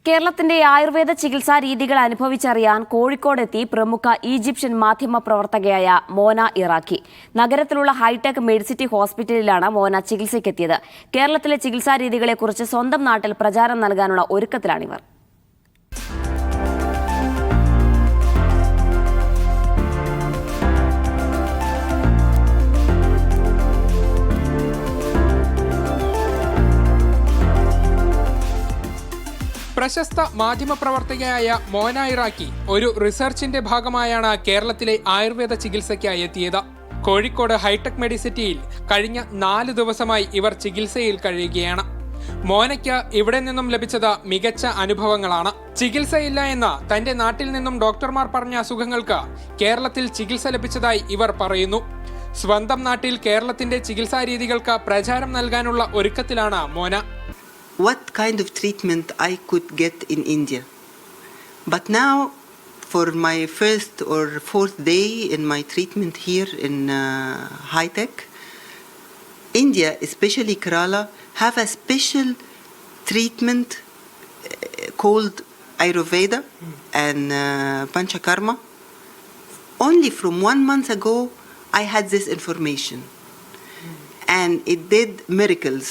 കേരളത്തിന്റെ ആയുർവേദ ചികിത്സാ രീതികൾ അനുഭവിച്ചറിയാൻ കോഴിക്കോടെത്തി പ്രമുഖ ഈജിപ്ഷ്യൻ മാധ്യമ പ്രവർത്തകയായ മോന ഇറാഖി. നഗരത്തിലുള്ള ഹൈടെക് മെഡിസിറ്റി ഹോസ്പിറ്റലിലാണ് മോന ചികിത്സയ്ക്കെത്തിയത്. കേരളത്തിലെ ചികിത്സാ രീതികളെക്കുറിച്ച് സ്വന്തം നാട്ടിൽ പ്രചാരം നൽകാനുള്ള ഒരുക്കത്തിലാണിവർ. പ്രശസ്ത മാധ്യമപ്രവർത്തകയായ മോന ഇറാഖി ഒരു റിസർച്ചിന്റെ ഭാഗമായാണ് കേരളത്തിലെ ആയുർവേദ ചികിത്സയ്ക്കായി എത്തിയത്. കോഴിക്കോട് ഹൈടെക് മെഡിസിറ്റിയിൽ കഴിഞ്ഞ 4 ദിവസമായി ഇവർ ചികിത്സയിൽ കഴിയുകയാണ്. മോനയ്ക്ക് ഇവിടെ നിന്നും ലഭിച്ചത് മികച്ച അനുഭവങ്ങളാണ്. ചികിത്സയില്ല എന്ന തന്റെ നാട്ടിൽ നിന്നും ഡോക്ടർമാർ പറഞ്ഞ അസുഖങ്ങൾക്ക് കേരളത്തിൽ ചികിത്സ ലഭിച്ചതായി ഇവർ പറയുന്നു. സ്വന്തം നാട്ടിൽ കേരളത്തിന്റെ ചികിത്സാ രീതികൾക്ക് പ്രചാരം നൽകാനുള്ള ഒരുക്കത്തിലാണ് മോന. What kind of treatment I could get in India. But now, for my first or 4th day in my treatment here in high tech, India, especially Kerala, have a special treatment called Ayurveda and Panchakarma. Only from 1 month ago, I had this information, and it did miracles.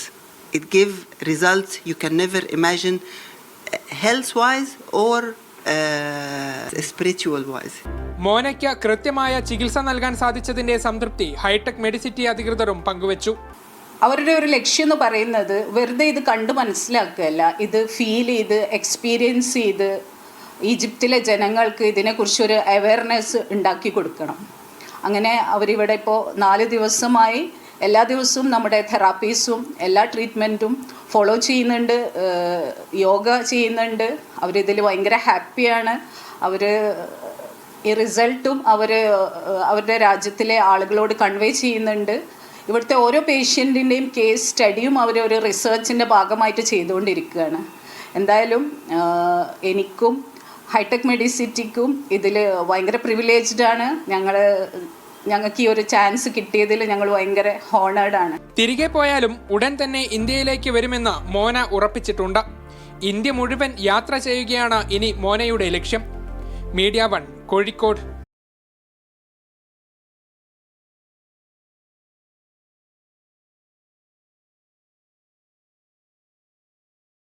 It gave results you can never imagine, health-wise or spiritual-wise. മോനയ്ക്ക് കൃത്യമായ ചികിത്സ നൽകാൻ സാധിച്ചതിന്റെ സംതൃപ്തി hi tech Medicity അധികൃതരും പങ്കുവച്ചു. അവരുടെ ഒരു ലക്ഷ്യം എന്ന് പറയുന്നത് വെറുതെ ഇത് കണ്ട് മനസ്സിലാക്കുകയല്ല, ഇത് ഫീൽ ചെയ്ത് എക്സ്പീരിയൻസ് ചെയ്ത് ഈജിപ്തിലെ ജനങ്ങൾക്ക് ഇതിനെക്കുറിച്ചൊരു അവയർനെസ് ഉണ്ടാക്കി കൊടുക്കണം. അങ്ങനെ അവരിവിടെ ഇപ്പോൾ 4 ദിവസമായി എല്ലാ ദിവസവും നമ്മുടെ തെറാപ്പീസും എല്ലാ ട്രീറ്റ്മെൻറ്റും ഫോളോ ചെയ്യുന്നുണ്ട്, യോഗ ചെയ്യുന്നുണ്ട്. അവരിതിൽ ഭയങ്കര ഹാപ്പിയാണ്. അവർ ഈ റിസൾട്ടും അവരുടെ രാജ്യത്തിലെ ആളുകളോട് കൺവേ ചെയ്യുന്നുണ്ട്. ഇവിടുത്തെ ഓരോ പേഷ്യൻറ്റിൻ്റെയും കേസ് സ്റ്റഡിയും അവർ ഒരു റിസർച്ചിൻ്റെ ഭാഗമായിട്ട് ചെയ്തുകൊണ്ടിരിക്കുകയാണ്. എന്തായാലും എനിക്കും ഹൈടെക് മെഡിസിറ്റിക്കും ഇതിൽ ഭയങ്കര പ്രിവിലേജ്ഡാണ്. ഞങ്ങൾക്ക് ഈ ഒരു ചാൻസ് കിട്ടിയതിൽ ഞങ്ങൾ ഭയങ്കര ഹോണേർഡാണ്. തിരികെ പോയാലും ഉടൻ തന്നെ ഇന്ത്യയിലേക്ക് വരുമെന്ന് മോന ഉറപ്പിച്ചിട്ടുണ്ട്. ഇന്ത്യ മുഴുവൻ യാത്ര ചെയ്യുകയാണ് ഇനി മോനയുടെ ലക്ഷ്യം. മീഡിയ 1 കോഴിക്കോട്.